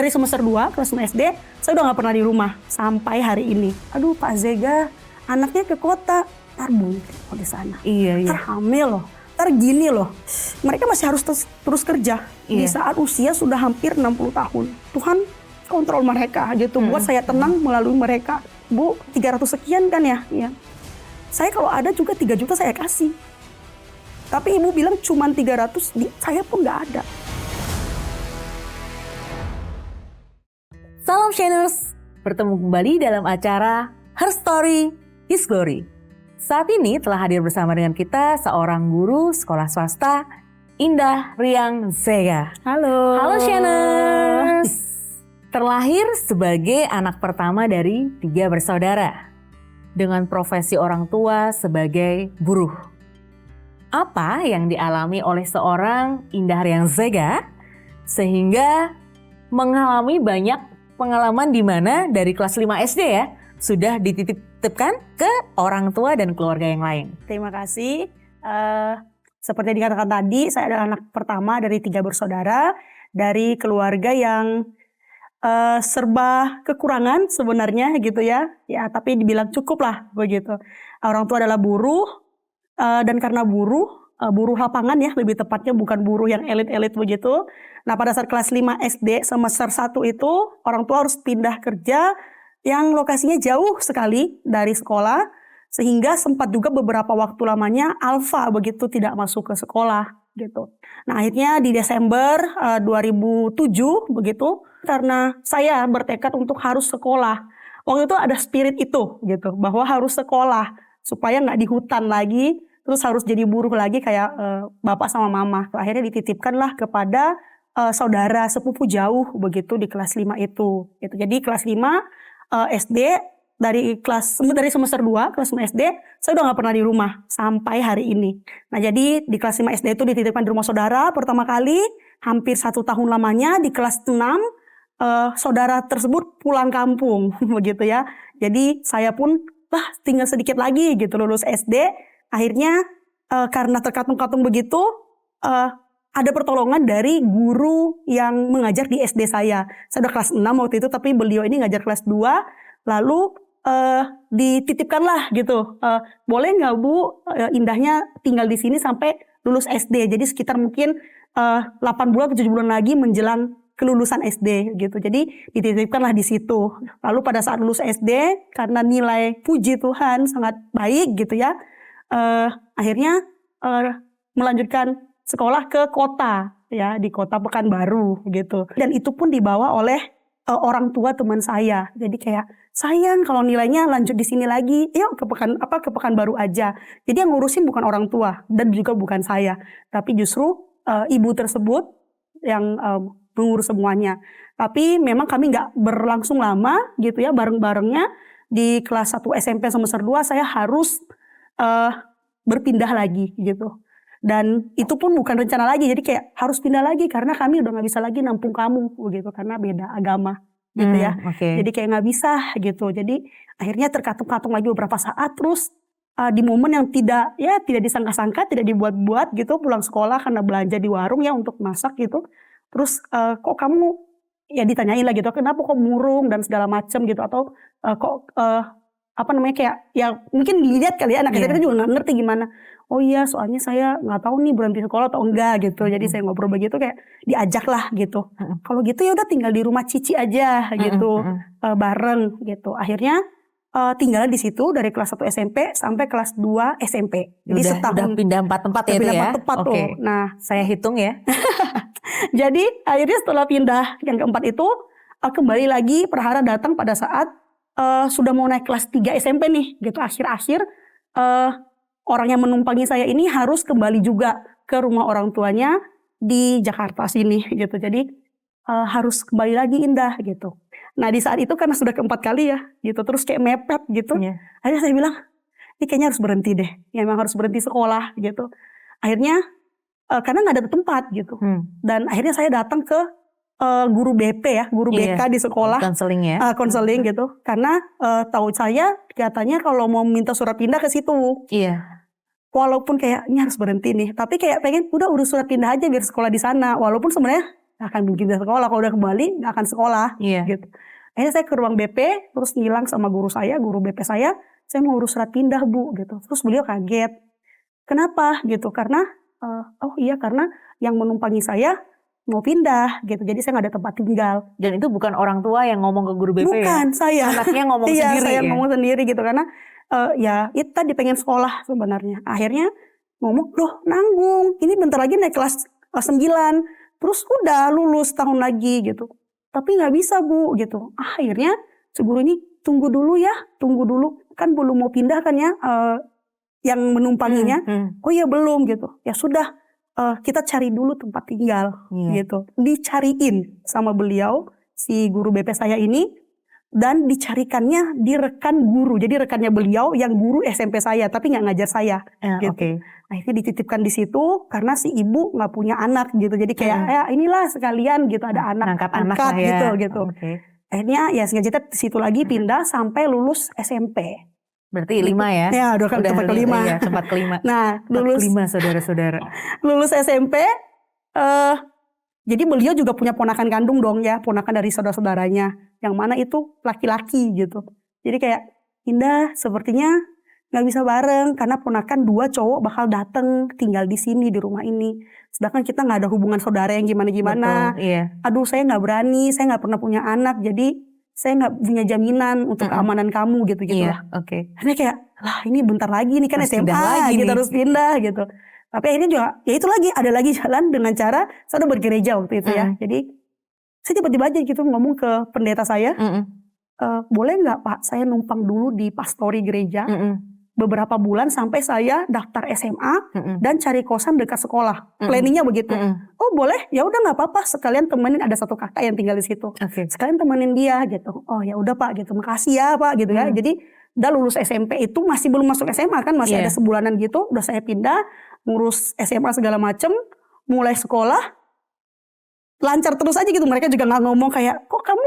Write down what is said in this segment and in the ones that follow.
dari semester 2, kelas 6 SD, saya udah gak pernah di rumah sampai hari ini. Aduh Pak Zega, anaknya ke kota, ntar bunyi di sana. Iya. Ntar hamil loh, ntar gini loh. Mereka masih harus terus kerja di saat usia sudah hampir 60 tahun. Tuhan kontrol mereka gitu, buat saya tenang melalui mereka. Bu, 300 sekian kan ya? Iya. Saya kalau ada juga 3 juta saya kasih. Tapi ibu bilang cuma 300, saya pun nggak ada. Salam Shiners, bertemu kembali dalam acara Her Story, His Glory. Saat ini telah hadir bersama dengan kita seorang guru sekolah swasta, Indah Riang Zega. Halo. Halo Shiners. Terlahir sebagai anak pertama dari 3 bersaudara, dengan profesi orang tua sebagai buruh. Apa yang dialami oleh seorang Indah Riang Zega sehingga mengalami banyak pengalaman di mana dari kelas 5 SD ya sudah dititipkan ke orang tua dan keluarga yang lain. Terima kasih. Seperti dikatakan tadi, saya adalah anak pertama dari 3 bersaudara dari keluarga yang serba kekurangan sebenarnya gitu ya. Ya, tapi dibilang cukup lah begitu. Orang tua adalah buruh dan karena buruh lapangan ya, lebih tepatnya bukan buruh yang elit-elit begitu. Nah pada saat kelas 5 SD semester 1 itu orang tua harus pindah kerja yang lokasinya jauh sekali dari sekolah. Sehingga sempat juga beberapa waktu lamanya alfa begitu tidak masuk ke sekolah gitu. Nah akhirnya di Desember 2007 begitu, karena saya bertekad untuk harus sekolah. Waktu itu ada spirit itu gitu, bahwa harus sekolah supaya nggak di hutan lagi. Terus harus jadi buruh lagi kayak bapak sama mama. Akhirnya dititipkanlah kepada saudara sepupu jauh begitu di kelas 5 itu. Gitu. Jadi kelas 5 SD dari semester 2 kelas 5 SD saya udah nggak pernah di rumah sampai hari ini. Nah jadi di kelas 5 SD itu dititipkan di rumah saudara pertama kali hampir 1 tahun lamanya. Di kelas 6 saudara tersebut pulang kampung begitu ya. Jadi saya pun tinggal sedikit lagi gitu lulus SD. Akhirnya karena terkatung-katung begitu, ada pertolongan dari guru yang mengajar di SD saya. Saya udah kelas 6 waktu itu, tapi beliau ini ngajar kelas 2. Lalu dititipkanlah gitu, boleh nggak Bu Indahnya tinggal di sini sampai lulus SD. Jadi sekitar mungkin 8 bulan, 7 bulan lagi menjelang kelulusan SD gitu. Jadi dititipkanlah di situ. Lalu pada saat lulus SD, karena nilai puji Tuhan sangat baik gitu ya, akhirnya melanjutkan sekolah ke kota ya, di kota Pekanbaru gitu. Dan itu pun dibawa oleh orang tua teman saya. Jadi kayak sayang kalau nilainya lanjut di sini lagi, yuk ke Pekanbaru aja. Jadi yang ngurusin bukan orang tua dan juga bukan saya, tapi justru ibu tersebut yang mengurus semuanya. Tapi memang kami nggak berlangsung lama gitu ya, bareng-barengnya di kelas 1 SMP semester 2 saya harus berpindah lagi gitu. Dan itu pun bukan rencana lagi, jadi kayak harus pindah lagi karena kami udah gak bisa lagi nampung kamu gitu, karena beda agama gitu ya. Jadi kayak gak bisa gitu. Jadi akhirnya terkatung-katung lagi beberapa saat, terus di momen yang tidak disangka-sangka, tidak dibuat-buat gitu, pulang sekolah karena belanja di warung ya untuk masak gitu. Terus kok kamu, ya ditanyain lah gitu, kenapa kok murung dan segala macem gitu, atau kayak ya mungkin dilihat kali ya, anak kita juga nggak ngerti gimana. Oh iya, soalnya saya nggak tahu nih berhenti sekolah atau enggak gitu. Jadi saya ngobrol begitu kayak diajak lah gitu. Kalau gitu ya udah tinggal di rumah Cici aja gitu, bareng gitu. Akhirnya tinggal di situ dari kelas 1 SMP sampai kelas 2 SMP. Jadi udah pindah 4 tempat ya itu ya. Tuh. Nah, saya hitung ya. Jadi akhirnya setelah pindah yang keempat itu kembali lagi Prahara datang pada saat sudah mau naik kelas 3 SMP nih gitu. Akhir-akhir orang yang menumpangi saya ini harus kembali juga ke rumah orang tuanya di Jakarta sini gitu. Jadi harus kembali lagi Indah gitu. Nah di saat itu karena sudah keempat kali ya gitu, terus kayak mepet gitu. Akhirnya saya bilang, ini kayaknya harus berhenti deh. Ya memang harus berhenti sekolah gitu. Akhirnya karena nggak ada tempat gitu. Dan akhirnya saya datang ke guru BP ya, guru BK di sekolah, konseling ya, konseling gitu, karena tahu saya katanya kalau mau minta surat pindah ke situ. Walaupun kayak ini harus berhenti nih, tapi kayak pengen udah urus surat pindah aja biar sekolah di sana. Walaupun sebenarnya nggak akan bikin dia sekolah. Kalau udah kembali nggak akan sekolah. Iya. Gitu. Akhirnya saya ke ruang BP, terus ngilang sama guru BP saya mau urus surat pindah Bu gitu. Terus beliau kaget. Kenapa gitu? Karena oh iya karena yang menumpangi saya mau pindah gitu. Jadi saya nggak ada tempat tinggal. Dan itu bukan orang tua yang ngomong ke guru BP Bukan, ya? saya. Anaknya ngomong Iya, sendiri saya ya? ngomong sendiri gitu karena ya itu tadi pengen sekolah sebenarnya. Akhirnya ngomong, loh nanggung, ini bentar lagi naik kelas 9, terus udah lulus tahun lagi gitu. Tapi nggak bisa Bu gitu. Akhirnya si guru ini tunggu dulu, kan belum mau pindah kan ya yang menumpanginya. Oh iya belum gitu. Ya sudah kita cari dulu tempat tinggal gitu. Dicariin sama beliau si guru BP saya ini. Dan dicarikannya di rekan guru. Jadi rekannya beliau yang guru SMP saya, tapi nggak ngajar saya. Gitu. Okay. Akhirnya dititipkan di situ karena si ibu nggak punya anak gitu. Jadi kayak ya inilah sekalian gitu ada anak angkat gitu. Okay. Akhirnya ya sengaja di situ lagi pindah sampai lulus SMP. Berarti 5 ya? Ya udah tempat kelima. Iya, tempat kelima. Nah lulus 5 saudara-saudara. Lulus SMP. Jadi beliau juga punya ponakan kandung dong ya, ponakan dari saudara-saudaranya. Yang mana itu laki-laki gitu. Jadi kayak, Indah sepertinya gak bisa bareng. Karena ponakan 2 cowok bakal dateng tinggal di sini, di rumah ini. Sedangkan kita gak ada hubungan saudara yang gimana-gimana. Betul, iya. Aduh saya gak berani, saya gak pernah punya anak. Jadi saya gak punya jaminan untuk keamanan kamu gitu-gitu lah. Akhirnya kayak, lah ini bentar lagi nih kan harus SMA gitu, harus pindah gitu. Tapi akhirnya juga, ya itu lagi, ada lagi jalan dengan cara, saya udah bergereja waktu itu ya. Jadi, saya tiba-tiba aja gitu ngomong ke pendeta saya, boleh nggak Pak, saya numpang dulu di pastori gereja, beberapa bulan sampai saya daftar SMA, dan cari kosan dekat sekolah. Planningnya begitu. Oh boleh, ya udah nggak apa-apa, sekalian temenin, ada satu kakak yang tinggal di situ. Sekalian temenin dia gitu. Oh ya udah Pak gitu, makasih ya Pak gitu ya. Jadi, udah lulus SMP itu masih belum masuk SMA kan, masih ada sebulanan gitu, udah saya pindah, ngurus SMA segala macem, mulai sekolah, lancar terus aja gitu. Mereka juga nggak ngomong kayak, kok kamu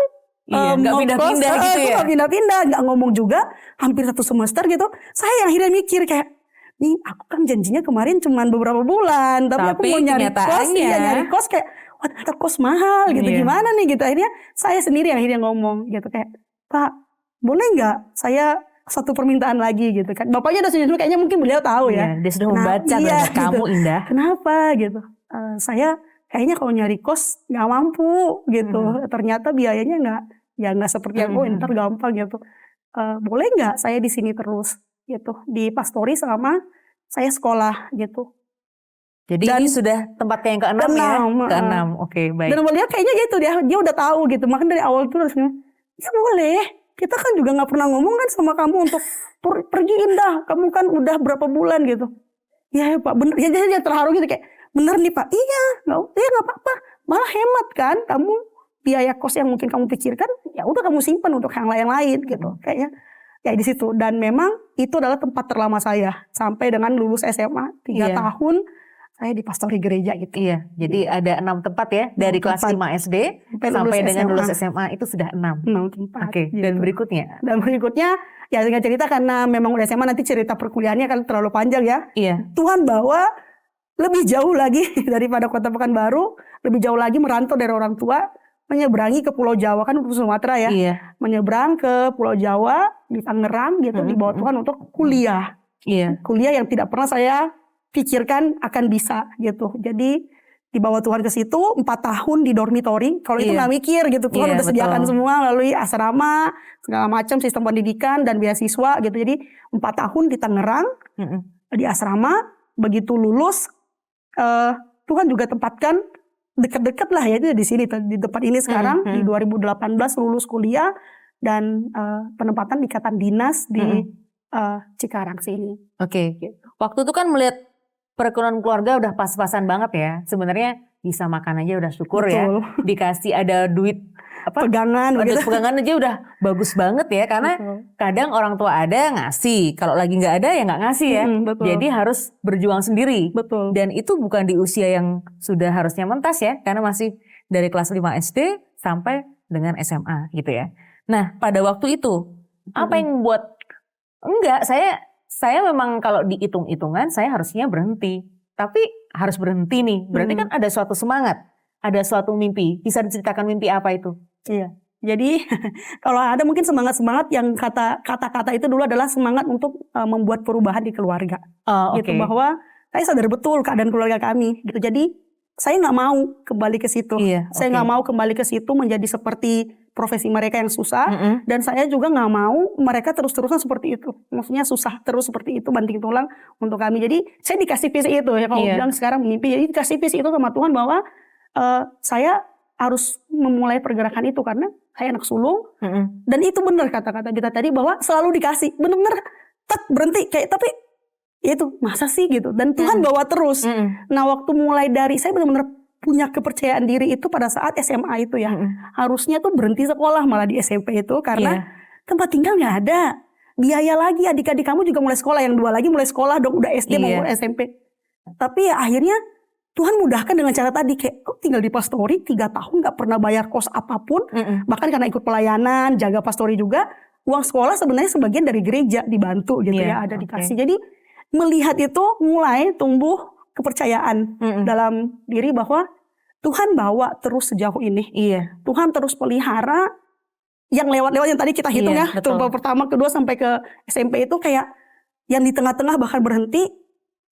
nggak pindah-pindah gitu ya? Nggak pindah-pindah, nggak ngomong juga, hampir 1 semester gitu. Saya yang akhirnya mikir kayak, nih aku kan janjinya kemarin cuma beberapa bulan, tapi aku mau nyari kos, nyari kos kayak, wah ternyata kos mahal gitu, gimana nih gitu. Akhirnya saya sendiri yang akhirnya ngomong gitu kayak, Pak boleh nggak saya satu permintaan lagi gitu kan. Bapaknya udah senyum, kayaknya mungkin beliau tahu ya. Dia sudah membaca terhadap kamu gitu. Indah. Kenapa gitu. Saya kayaknya kalau nyari kos gak mampu gitu. Ternyata biayanya gak seperti yang ntar gampang gitu. Boleh gak saya di sini terus gitu. Di pastori sama saya sekolah gitu. Jadi ini sudah tempat yang ke-6 ya? Ke-6, oke baik. Dan beliau kayaknya gitu, dia udah tahu gitu. Makanya dari awal tuh harusnya, ya boleh. Kita kan juga gak pernah ngomong kan sama kamu untuk pergi Indah. Kamu kan udah berapa bulan gitu. Ya Pak bener. Ya dia terharu gitu kayak, bener nih Pak. Iya gak apa-apa. Malah hemat kan. Kamu biaya kos yang mungkin kamu pikirkan, ya udah kamu simpan untuk yang lain-lain gitu. Kayaknya ya di situ. Dan memang itu adalah tempat terlama saya. Sampai dengan lulus SMA 3 tahun. Saya di pastori gereja gitu. Iya, jadi ada 6 tempat ya. Dari kelas 5 SD sampai dengan lulus SMA itu sudah 6 tempat. Oke, gitu. Dan berikutnya ya dengan cerita karena memang udah SMA, nanti cerita perkuliahannya kan terlalu panjang ya. Iya. Tuhan bawa lebih jauh lagi daripada Kota Pekanbaru, lebih jauh lagi merantau dari orang tua, menyeberangi ke Pulau Jawa, kan untuk Sumatera ya. Iya. Menyeberang ke Pulau Jawa di Tangerang gitu, dibawa Tuhan untuk kuliah. Iya. Kuliah yang tidak pernah saya pikirkan akan bisa gitu. Jadi dibawa Tuhan ke situ 4 tahun di dormitori. Kalau itu nggak mikir gitu, Tuhan udah sediakan semua melalui asrama segala macam sistem pendidikan dan beasiswa gitu. Jadi 4 tahun di Tangerang di asrama. Begitu lulus Tuhan juga tempatkan dekat-dekat lah ya, itu di sini di tempat ini sekarang. Di 2018 lulus kuliah dan penempatan di ikatan dinas di Cikarang sini. Oke. Waktu itu kan melihat perekonomian keluarga udah pas-pasan banget ya. Sebenarnya bisa makan aja udah syukur. Betul. Ya. Dikasih ada duit pegangan gitu. Pegangan aja udah bagus banget ya. Karena kadang orang tua ada ngasih. Kalau lagi nggak ada ya nggak ngasih ya. Jadi harus berjuang sendiri. Betul. Dan itu bukan di usia yang sudah harusnya mentas ya. Karena masih dari kelas 5 SD sampai dengan SMA gitu ya. Nah pada waktu itu apa yang membuat enggak, saya memang kalau dihitung-hitungan saya harusnya berhenti. Tapi harus berhenti nih. Berarti kan ada suatu semangat. ada suatu mimpi. Bisa diceritakan mimpi apa itu? Iya. Jadi kalau ada mungkin semangat-semangat yang kata-kata itu dulu adalah semangat untuk membuat perubahan di keluarga. Oh, Gitu bahwa saya sadar betul keadaan keluarga kami gitu. Jadi saya nggak mau kembali ke situ. Iya, Saya nggak mau kembali ke situ menjadi seperti profesi mereka yang susah. Dan saya juga nggak mau mereka terus-terusan seperti itu. Maksudnya susah terus seperti itu, banting tulang untuk kami. Jadi saya dikasih visi itu ya, kalau bilang sekarang mimpi. Jadi dikasih visi itu sama Tuhan bahwa saya harus memulai pergerakan itu karena saya anak sulung. Dan itu benar kata-kata kita tadi bahwa selalu dikasih. Benar-benar berhenti kayak tapi itu masa sih gitu. Dan Tuhan bawa terus. Nah waktu mulai dari saya benar-benar punya kepercayaan diri itu pada saat SMA itu ya. Harusnya tuh berhenti sekolah malah di SMP itu karena tempat tinggal nggak ada. Biaya lagi, adik-adik kamu juga mulai sekolah, yang 2 lagi mulai sekolah dong, udah SD mau SMP. Tapi ya akhirnya Tuhan mudahkan dengan cara tadi kayak tinggal di pastori 3 tahun nggak pernah bayar kos apapun. Bahkan karena ikut pelayanan, jaga pastori juga, uang sekolah sebenarnya sebagian dari gereja dibantu gitu ya, ada dikasih. Jadi melihat itu mulai tumbuh kepercayaan dalam diri bahwa Tuhan bawa terus sejauh ini. Tuhan terus pelihara yang lewat-lewat yang tadi kita hitung ya. Coba pertama, kedua sampai ke SMP itu kayak yang di tengah-tengah bahkan berhenti,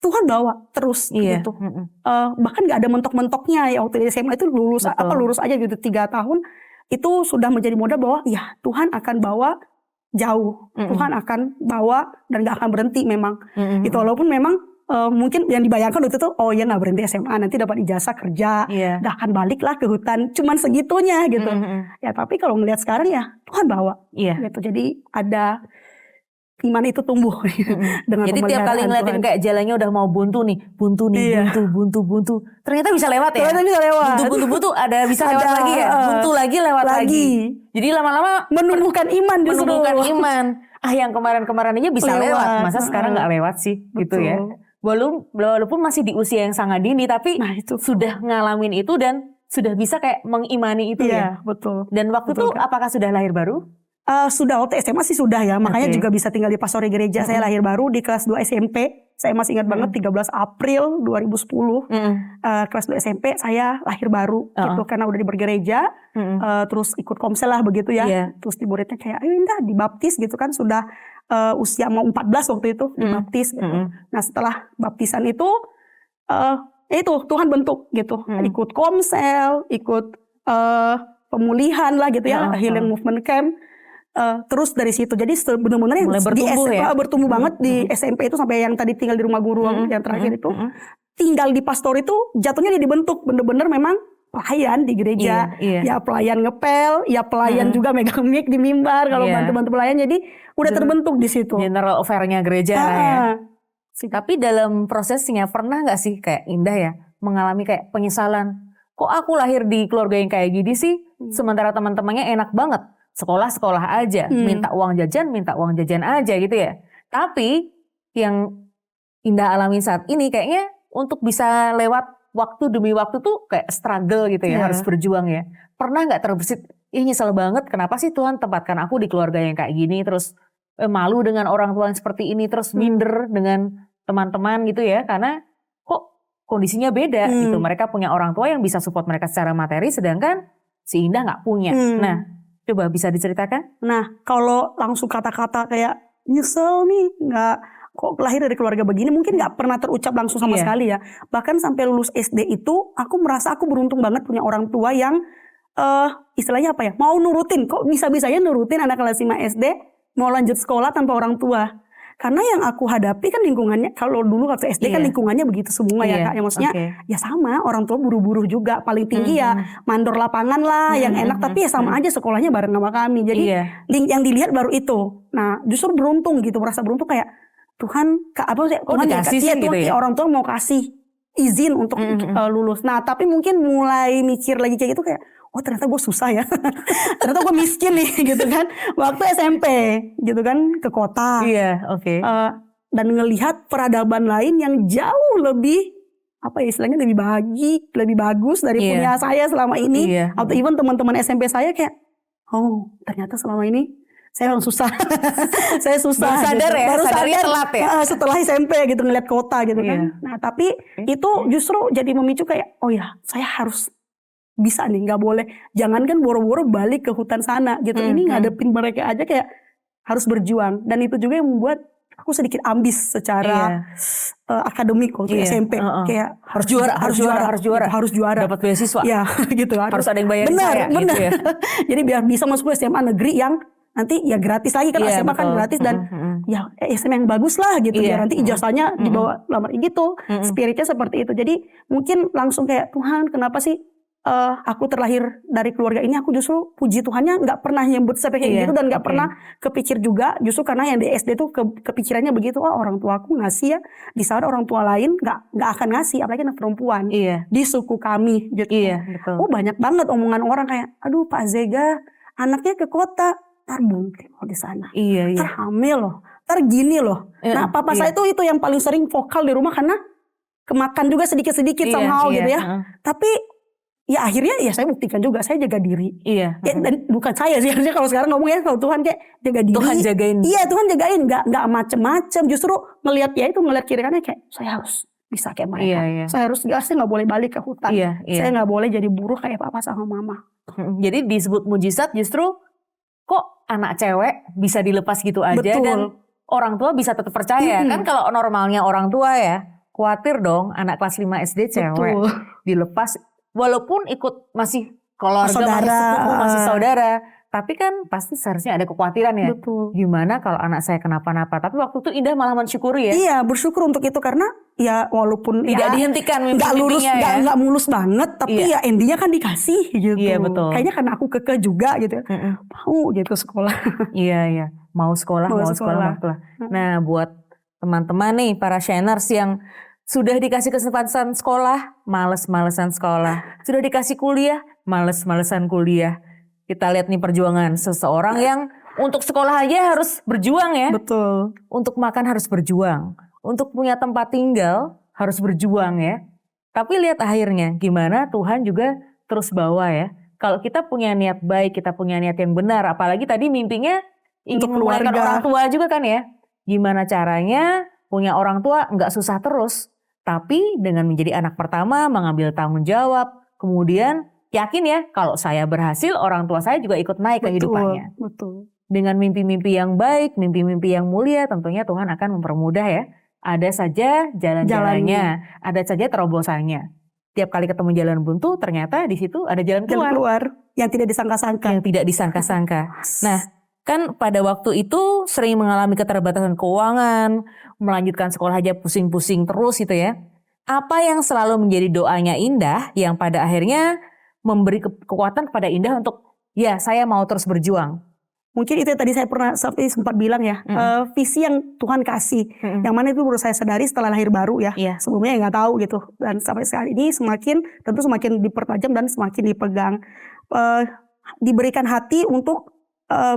Tuhan bawa terus gitu. Bahkan gak ada mentok-mentoknya ya waktu di SMA itu lulus aja gitu 3 tahun. Itu sudah menjadi modal bahwa ya Tuhan akan bawa jauh. Tuhan akan bawa dan gak akan berhenti memang. Itu walaupun memang mungkin yang dibayangkan waktu itu oh ya gak berhenti SMA nanti dapat ijazah kerja. Gak akan balik lah ke hutan. Cuman segitunya gitu. Ya tapi kalau ngelihat sekarang ya Tuhan bawa. Gitu. Jadi ada iman itu tumbuh dengan jadi tiap kali ngeliatin kayak jalannya udah mau buntu nih, buntu. Ternyata bisa lewat ya. Ternyata bisa lewat. Buntu ada bisa lewat lagi ya. Buntu lagi lewat lagi. Jadi lama-lama menumbuhkan iman justru. Menumbuhkan iman. Yang kemarin-kemarin aja bisa lewat. Masa sekarang nggak lewat sih? Gitu ya. Walaupun masih di usia yang sangat dini, tapi itu sudah ngalamin itu dan sudah bisa kayak mengimani itu ya. Betul. Dan waktu itu apakah sudah lahir baru? Sudah waktu SMA sih sudah ya, makanya juga bisa tinggal di pastori gereja. Saya lahir baru di kelas 2 SMP. Saya masih ingat banget 13 April 2010. Kelas 2 SMP saya lahir baru gitu karena udah di bergereja. Terus ikut komsel lah begitu ya. Terus di muridnya kayak ayo Indah dibaptis gitu kan, sudah usia mau 14 waktu itu dibaptis gitu. Nah setelah baptisan itu Tuhan bentuk gitu. Ikut komsel, ikut pemulihan lah gitu ya, healing movement camp. Terus dari situ jadi benar-benar yang bertumbuh banget di SMP itu sampai yang tadi tinggal di rumah guru yang terakhir itu tinggal di pastor itu jatuhnya dia dibentuk benar-benar memang pelayan di gereja ya pelayan ngepel ya pelayan juga megang mic di mimbar kalau bantu-bantu pelayan jadi udah terbentuk di situ general affair-nya gereja ya. Tapi dalam prosesnya pernah nggak sih kayak Indah ya mengalami kayak penyesalan kok aku lahir di keluarga yang kayak gini sih sementara teman-temannya enak banget sekolah aja, minta uang jajan aja gitu ya. Tapi yang Indah alami saat ini kayaknya untuk bisa lewat waktu demi waktu tuh kayak struggle gitu ya, harus berjuang ya. Pernah gak terbersit, nyesel banget kenapa sih Tuhan tempatkan aku di keluarga yang kayak gini, terus malu dengan orang tua yang seperti ini, terus minder dengan teman-teman gitu ya, karena kok kondisinya beda gitu. Mereka punya orang tua yang bisa support mereka secara materi, sedangkan si Indah gak punya. Nah, coba bisa diceritakan? Nah, kalau langsung kata-kata kayak nyesel nih, nggak kok lahir dari keluarga begini, mungkin nggak pernah terucap langsung sama sekali ya. Bahkan sampai lulus SD itu, aku merasa aku beruntung banget punya orang tua yang istilahnya apa ya, mau nurutin. Kok bisa-bisanya nurutin anak kelas 5 SD mau lanjut sekolah tanpa orang tua. Karena yang aku hadapi kan lingkungannya, kalau dulu waktu SD kan lingkungannya begitu semua ya Kak. Ya maksudnya ya sama, orang tua buru-buru juga. Paling tinggi ya mandor lapangan lah yang enak. Tapi ya sama aja sekolahnya bareng sama kami. Jadi yang dilihat baru itu. Nah justru beruntung gitu, merasa beruntung kayak Tuhan, Tuhan dikasih sih gitu ya. Orang tua mau kasih izin untuk lulus. Nah tapi mungkin mulai mikir lagi kayak gitu kayak, oh ternyata gue susah ya, ternyata gue miskin nih gitu kan. Waktu SMP gitu kan ke kota, dan ngelihat peradaban lain yang jauh lebih apa ya istilahnya lebih bagus dari punya saya selama ini. Atau even teman-teman SMP saya kayak, oh ternyata selama ini saya memang susah, saya susah. Baru sadar gitu. Ya, baru sadarnya sadar telat ya. Setelah SMP gitu ngeliat kota gitu kan. Nah tapi itu justru jadi memicu kayak, oh ya saya harus bisa nih, nggak boleh. Jangankan boro-boro balik ke hutan sana gitu. Ini ngadepin mereka aja kayak harus berjuang. Dan itu juga yang membuat aku sedikit ambis secara akademik waktu SMP. Kayak harus juara. Gitu, harus juara. Dapat beasiswa. Ya gitu. Harus ada yang bayarin benar, saya. Benar. Gitu ya. Jadi biar bisa masuk ke SMA negeri yang nanti ya gratis lagi kan, SMA kan gratis dan ya SMA yang bagus lah gitu, biar nanti ijazahnya dibawa lamar gitu. Spiritnya seperti itu. Jadi mungkin langsung kayak, Tuhan kenapa sih aku terlahir dari keluarga ini, aku justru puji Tuhannya nggak pernah nyebut sampai kayak gitu dan nggak pernah kepikir juga, justru karena yang di SD tuh kepikirannya begitu, orang tua aku ngasih ya, di saat orang tua lain nggak akan ngasih, apalagi anak perempuan di suku kami gitu. Betul. Oh banyak banget omongan orang kayak, aduh Pak Zega anaknya ke kota, ntar bungkit di sana, ntar hamil loh, ntar gini loh. Nah papa saya itu yang paling sering vokal di rumah karena kemakan juga sedikit-sedikit somehow gitu ya. Tapi ya akhirnya ya saya buktikan juga, saya jaga diri. Ya, dan bukan saya sih, harusnya kalau sekarang ngomongnya kalau Tuhan kayak jaga diri. Tuhan jagain. Iya Tuhan jagain, nggak macem-macem. Justru ngelihat kiri kanannya kayak saya harus bisa kayak mereka. Saya harus saya nggak boleh balik ke hutan. Saya nggak boleh jadi buruh kayak papa sama mama. Jadi disebut mujizat justru kok anak cewek bisa dilepas gitu aja. Dan orang tua bisa tetap percaya. Kan kalau normalnya orang tua ya khawatir dong anak kelas 5 SD cewek dilepas. Walaupun ikut masih keluarga, masih sepupu, masih saudara. Tapi kan pasti seharusnya ada kekhawatiran ya. Gimana kalau anak saya kenapa-napa. Tapi waktu itu Indah malah mensyukuri ya. Iya bersyukur untuk itu karena ya walaupun tidak dihentikan mimpi-mimpinya ya. Gak mulus banget. Tapi ya endingnya kan dikasih gitu. Iya betul. Kayaknya karena aku kekeh juga gitu. Mau gitu sekolah. Iya. Mau sekolah. Nah buat teman-teman nih para shiners yang sudah dikasih kesempatan sekolah, males-malesan sekolah. Sudah dikasih kuliah, males-malesan kuliah. Kita lihat nih perjuangan seseorang yang untuk sekolah aja harus berjuang ya. Betul. Untuk makan harus berjuang. Untuk punya tempat tinggal harus berjuang ya. Tapi lihat akhirnya gimana Tuhan juga terus bawa ya. Kalau kita punya niat baik, kita punya niat yang benar. Apalagi tadi mimpinya ingin memuliakan orang tua juga kan ya. Gimana caranya punya orang tua nggak susah terus. Tapi dengan menjadi anak pertama, mengambil tanggung jawab, kemudian yakin ya kalau saya berhasil, orang tua saya juga ikut naik kehidupannya. Dengan mimpi-mimpi yang baik, mimpi-mimpi yang mulia, tentunya Tuhan akan mempermudah ya. Ada saja jalan-jalannya, ada saja terobosannya. Tiap kali ketemu jalan buntu, ternyata di situ ada jalan keluar. Yang tidak disangka-sangka. Nah, kan pada waktu itu sering mengalami keterbatasan keuangan, melanjutkan sekolah aja pusing-pusing terus gitu ya. Apa yang selalu menjadi doanya Indah yang pada akhirnya memberi kekuatan kepada Indah untuk ya saya mau terus berjuang. Mungkin itu tadi saya sempat bilang ya, visi yang Tuhan kasih. Yang mana itu baru saya sadari setelah lahir baru ya. Sebelumnya ya nggak tahu gitu. Dan sampai saat ini semakin dipertajam dan semakin dipegang. Diberikan hati untuk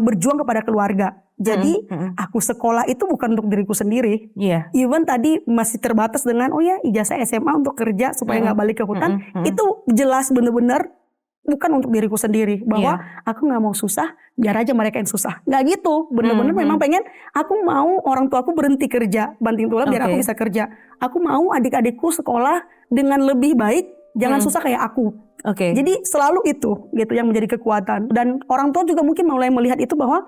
berjuang kepada keluarga. Jadi aku sekolah itu bukan untuk diriku sendiri. Even tadi masih terbatas dengan ijazah SMA untuk kerja supaya nggak balik ke hutan. Itu jelas benar-benar bukan untuk diriku sendiri. Bahwa aku nggak mau susah, biar aja mereka yang susah. Nggak gitu. Benar-benar memang pengen aku mau orang tua aku berhenti kerja, banting tulang biar aku bisa kerja. Aku mau adik-adikku sekolah dengan lebih baik, jangan susah kayak aku. Jadi selalu itu gitu yang menjadi kekuatan. Dan orang tua juga mungkin mulai melihat itu bahwa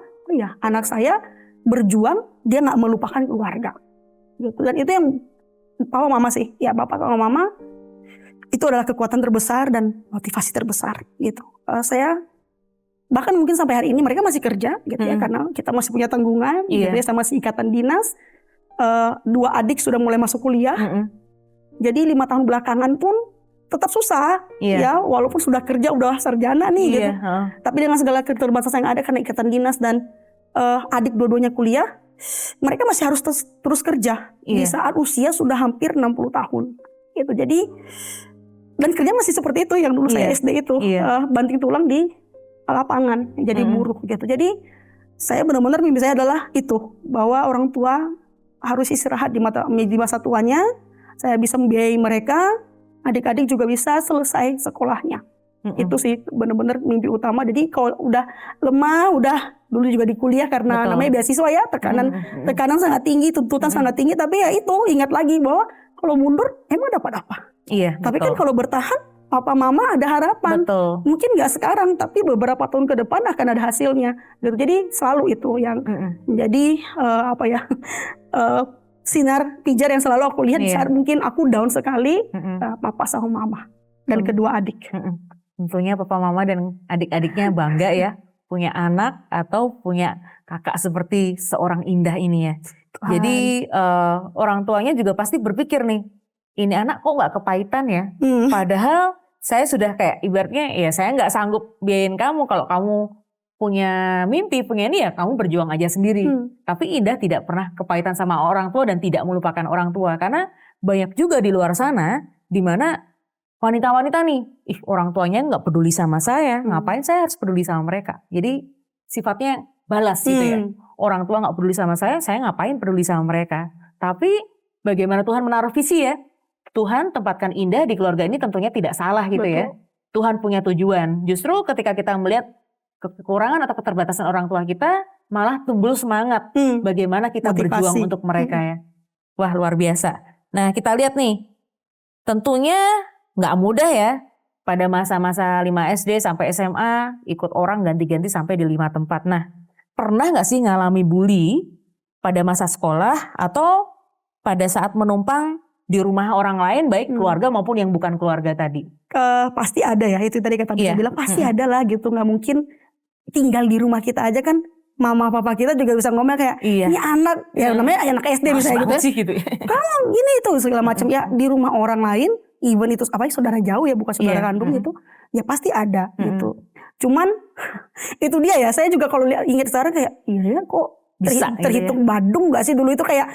anak saya berjuang, dia nggak melupakan keluarga. Gitu. Dan itu yang papa mama sih, ya bapak sama mama itu adalah kekuatan terbesar dan motivasi terbesar gitu. Saya bahkan mungkin sampai hari ini mereka masih kerja gitu ya, karena kita masih punya tanggungan gitu ya, sama masih ikatan dinas. 2 adik sudah mulai masuk kuliah. Jadi 5 tahun belakangan pun tetap susah ya, walaupun sudah kerja, udah sarjana nih gitu. Tapi dengan segala keterbatasan yang ada karena ikatan dinas dan adik dua-duanya kuliah, mereka masih harus terus kerja di saat usia sudah hampir 60 tahun gitu. Jadi dan kerja masih seperti itu yang dulu saya SD itu, banting tulang di lapangan jadi buruh gitu. Jadi saya benar-benar mimpi saya adalah itu, bahwa orang tua harus istirahat di masa tuanya, saya bisa membiayai mereka, adik-adik juga bisa selesai sekolahnya. Itu sih benar-benar mimpi utama. Jadi kalau udah lemah, dulu juga di kuliah karena namanya beasiswa ya, tekanan sangat tinggi, tuntutan sangat tinggi. Tapi ya itu, ingat lagi bahwa kalau mundur emang dapat apa? Tapi kan kalau bertahan papa mama ada harapan. Betul. Mungkin nggak sekarang, tapi beberapa tahun ke depan akan ada hasilnya. Gitu. Jadi selalu itu yang menjadi sinar pijar yang selalu aku lihat saat mungkin aku down sekali, papa sama mama dan kedua adik. Tentunya papa mama dan adik-adiknya bangga ya punya anak atau punya kakak seperti seorang Indah ini ya. Jadi orang tuanya juga pasti berpikir nih, ini anak kok nggak kepahitan ya? Padahal saya sudah kayak ibaratnya ya saya nggak sanggup biayain kamu, kalau kamu punya mimpi, punya ini ya kamu berjuang aja sendiri. Tapi Indah tidak pernah kepahitan sama orang tua dan tidak melupakan orang tua. Karena banyak juga di luar sana di mana wanita-wanita nih, orang tuanya nggak peduli sama saya, ngapain saya harus peduli sama mereka? Jadi sifatnya balas gitu ya. Orang tua nggak peduli sama saya ngapain peduli sama mereka? Tapi bagaimana Tuhan menaruh visi ya? Tuhan tempatkan Indah di keluarga ini tentunya tidak salah gitu ya. Tuhan punya tujuan. Justru ketika kita melihat kekurangan atau keterbatasan orang tua kita, malah tumbuh semangat. Bagaimana kita berjuang untuk mereka ya. Wah luar biasa. Nah kita lihat nih, tentunya nggak mudah ya. Pada masa-masa 5 SD sampai SMA, ikut orang ganti-ganti sampai di 5 tempat. Nah pernah nggak sih ngalami bully pada masa sekolah atau pada saat menumpang di rumah orang lain, baik keluarga maupun yang bukan keluarga tadi? Pasti ada ya, itu tadi kata Bisa bilang pasti ada lah gitu. Nggak mungkin tinggal di rumah kita aja kan, mama papa kita juga bisa ngomel kayak ini anak ya namanya anak SD misalnya gitu ya. Kamu gini itu segala macam ya di rumah orang lain, even itu apalagi saudara jauh ya bukan saudara kandung gitu, ya pasti ada gitu. Cuman itu dia ya, saya juga kalau ingat sekarang kayak iya ya kok bisa terhitung badung gak sih dulu itu kayak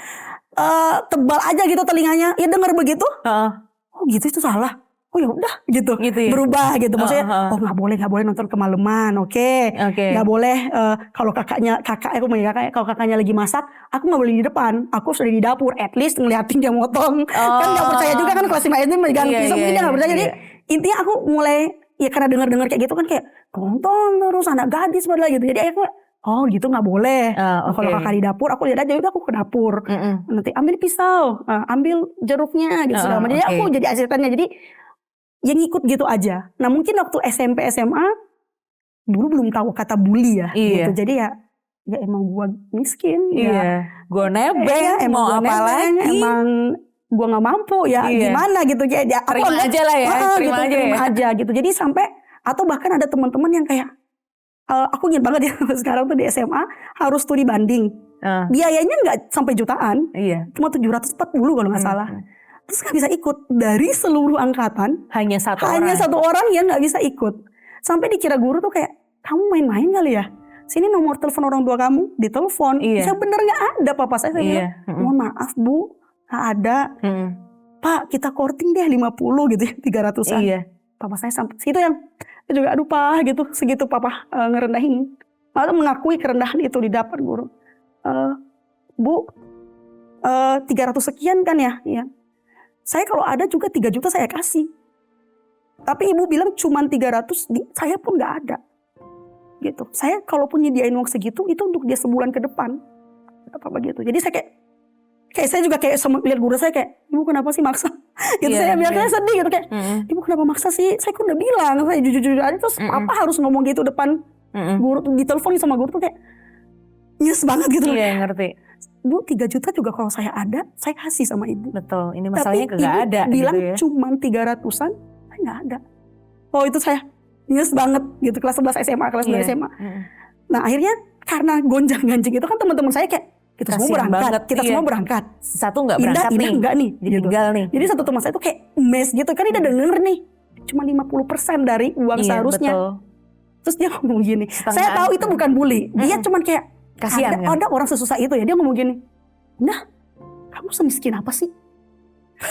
tebal aja gitu telinganya, ya denger begitu, oh gitu itu salah, oh ya udah gitu ya? Berubah gitu maksudnya, oh nggak boleh nonton kemalaman, nggak boleh kalau kalau kakaknya lagi masak, aku nggak boleh di depan, aku sudah di dapur, at least ngeliatin dia motong, kan nggak percaya juga kan kelas 5 SD megang pisau mungkin dia nggak percaya, jadi intinya aku mulai ya karena dengar kayak gitu kan kayak nonton terus anak gadis padahal gitu, jadi aku oh gitu nggak boleh. Kalau kakak di dapur, aku lihat aja udah aku ke dapur. Nanti ambil pisau, ambil jeruknya gitu segala macam. Jadi aku jadi asistennya. Jadi yang ikut gitu aja. Nah mungkin waktu SMP SMA dulu belum tahu kata bully ya. Gitu. Jadi ya emang gua miskin. Ya. Gua nebeng. Emang mau apa lagi? Emang gua nggak mampu ya. Gimana gitu. Jadi terima aja lah ya. Terima aja gitu. Jadi sampai atau bahkan ada teman-teman yang kayak aku ingat banget ya sekarang tuh di SMA harus studi banding. Biayanya nggak sampai jutaan, cuma 740 kalau nggak salah. Terus nggak bisa ikut dari seluruh angkatan. Hanya satu orang yang nggak bisa ikut. Sampai dikira guru tuh kayak kamu main-main kali ya. Sini nomor telepon orang tua kamu, ditelepon. Ya bener nggak ada papa saya bilang, mohon maaf bu, nggak ada. Pak kita korting deh 50 gitu ya, 300-an. Papa saya sampai situ yang juga aduh pak gitu, segitu papa ngerendahin, malah mengakui kerendahan itu di depan guru. Bu 300 sekian kan ya, saya kalau ada juga 3 juta saya kasih, tapi ibu bilang cuma 300, saya pun nggak ada gitu. Saya kalau punya nyediain uang segitu itu untuk dia sebulan ke depan apa gitu. Jadi saya kayak saya juga kayak lihat guru saya kayak, ibu kenapa sih maksa? Gitu saya biasanya sedih gitu kayak, ibu kenapa maksa sih? Saya kan udah bilang, saya jujur aja terus apa harus ngomong gitu depan guru, ditelepon sama guru tuh kayak nyes banget gitu. Iya ngerti. Bu 3 juta juga kalau saya ada, saya kasih sama ibu. Betul, ini masalahnya nggak ada. Tapi ibu bilang gitu ya. Cuma 300-an, saya nggak ada. Oh itu saya nyes banget gitu, kelas 11 SMA, kelas 2 SMA. Nah akhirnya karena gonjang-ganjing itu kan teman-teman saya kayak, kita semua berangkat. Satu nggak berangkat Indah enggak nih. Tinggal nih. Jadi satu teman saya tuh kayak mes gitu. Kan dia denger nih. Cuma 50% dari uang seharusnya. Betul. Terus dia ngomong gini. Saya tahu itu bukan bully. Dia cuman kayak, kasihan ada orang sesusah itu ya. Dia ngomong gini. Nah, kamu semiskin apa sih?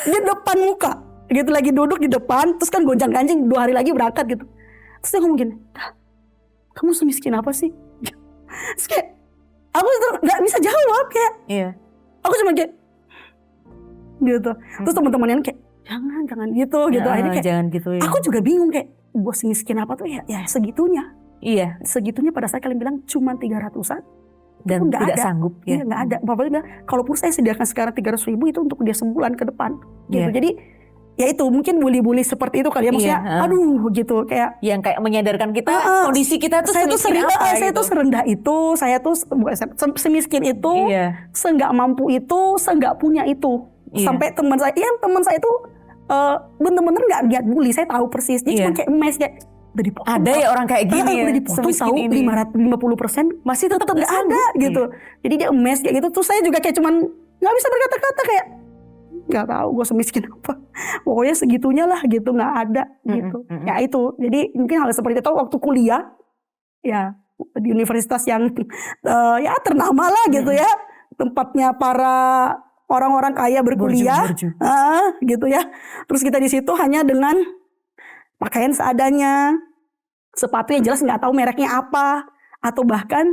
Dia depan muka. Gitu lagi duduk di depan. Terus kan gonjang-ganjing 2 hari lagi berangkat gitu. Terus dia ngomong gini. Kamu semiskin apa sih? Terus kayak, aku nggak bisa jawab kayak, aku cuma kayak gitu. Terus teman-teman yang kayak jangan gitu. Akhirnya kayak, jangan gitu ya. Aku juga bingung kayak, gue semiskin apa tuh ya segitunya. Segitunya pada saat kalian bilang cuma 300-an dan tidak sanggup. Iya nggak ada. Bapaknya bilang, kalaupun saya sediakan sekarang 300.000 itu untuk dia sebulan ke depan. Gitu. Jadi ya itu mungkin bully-bully seperti itu kali ya, maksudnya aduh gitu kayak yang kayak menyadarkan kita kondisi kita tuh saya tuh saya gitu. tuh serendah itu, saya tuh semiskin itu, seenggak mampu itu, seenggak punya itu. Sampai teman saya itu bener-bener nggak lihat bully, saya tahu persis. Dia cuma kayak emes kayak udah dipotong. Ada ya orang kayak gini udah dipotong tahu 550% masih tetap nggak ada gitu. Jadi dia emes kayak gitu. Terus saya juga kayak cuman nggak bisa berkata-kata kayak nggak tahu gue semiskin apa, pokoknya segitunya lah gitu, nggak ada gitu. Ya itu, jadi mungkin hal seperti itu waktu kuliah ya di universitas yang ya ternama lah gitu ya, tempatnya para orang-orang kaya berkuliah gitu ya. Terus kita di situ hanya dengan pakaian seadanya, sepatu yang jelas nggak tahu mereknya apa, atau bahkan